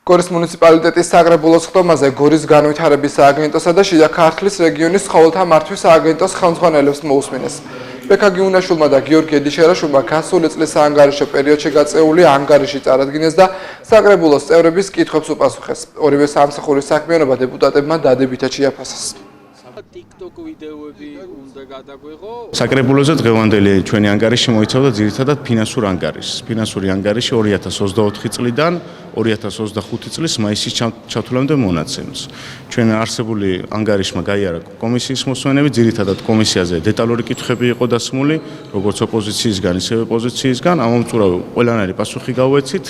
გორის მუნიციპალიტეტის საგრებულოს ხდომაზე გორის განვითარების სააგენტოსა და შიდა ქართლის რეგიონის ცხოველთა მართვის სააგენტოს ხელმძღვანელებს მოусმინეს. ბექა გიუნაშვილმა და გიორგი ედიშერაშვილმა გასული წლის საანგარიშო პერიოდში გაწეული ანგარიში წარადგინეს და საგრებულოს წევრების კითხვებს უპასუხეს. ორივე სამსახურის საქმიანობა დეპუტატებმა დადებითად შეაფასეს. TikTok ვიდეოები უნდა გადაგვიღო. საკრებულოზე დღევანდელი ჩვენი ანგარიში მოიცავდა ძირითადად ფინანსურ ანგარიშს. ფინანსური ანგარიში 2024 წლიდან 2025 წლის მაისის ჩათვლამდე მონაცემს. ჩვენ არსებული ანგარიშმა გაიარა კომისიის მოსვენები, ძირითადად კომისიაზე დეტალური კითხვები იყო დასმული, როგორც ოპოზიციისგან, ისევე პოზიციისგან, ამომწურავი ყველანაირი პასუხი გავუეცით.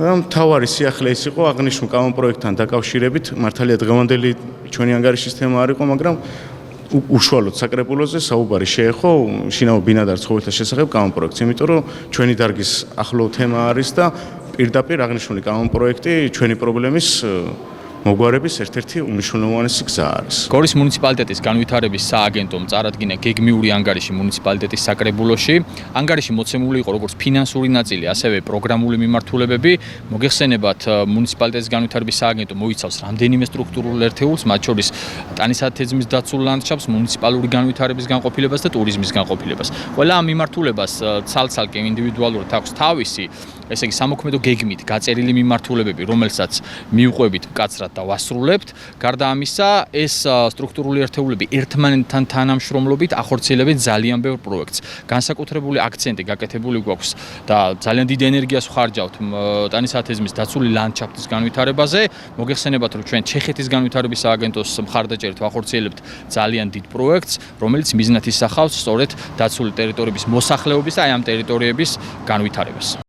მთავარი სიახლე ის იყო აღნიშნულ კანონპროექტთან დაკავშირებით, მართალია დღევანდელი ჩვენი ანგარიშის თემა არ იყო, მაგრამ უშუალოდ საკრებულოზე საუბარი შეეხო შინაურ ბინადარ ცხოველთა შესახებ კანონპროექტს, იმიტომ რომ ჩვენი დარგის ახლო თემა არის და პირდაპირ აღნიშნული კანონპროექტი ჩვენი პრობლემის მოგვარების ერთ-ერთი უმნიშვნელოვანესი გზა არის. გორის მუნიციპალიტეტის განვითარების სააგენტომ წარადგინა გეგმიური ანგარიში მუნიციპალიტეტის საკრებულოში. ანგარიში მოცემული იყო როგორც ფინანსური ნაწილი, ასევე პროგრამული მიმართულებები. მოგეხსენებათ, მუნიციპალიტეტის განვითარების სააგენტო მოიცავს რამდენიმე სტრუქტურულ ერთეულს, მათ შორის ტანისათეთზმის დაცულ ლანდშაფტს, მუნიციპალური განვითარების განყოფილებას და ტურიზმის განყოფილებას. ყველა ამ მიმართულებას ცალ-ცალკე ინდივიდუალურად აქვს თავისი, ესე იგი სამოქმედო გეგმით გაწერილი მიმართულებები, რომელსაც მიუყვებით მკაცრად და ვასრულებთ. გარდა ამისა, ეს სტრუქტურული ერთეულები ერთმანეთთან თანამშრომლობით ახორციელებენ ძალიან ბევრ პროექტს. განსაკუთრებული აქცენტი გაკეთებული გვაქვს და ძალიან დიდ ენერგიას ვხარჯავთ ტანისათეთზმის დაცული ლანდშაფტის განვითარებაზე. მოგეხსენებათ, რომ ჩვენ ჩეხეთის განვითარების სააგენტოს მხარდაჭერით ვახორციელებთ ძალიან დიდ პროექტს, რომელიც მიზნად ისახავს სწორედ დაცული ტერიტორიების მოსახლეობის და ამ ტერიტორიების განვითარებას.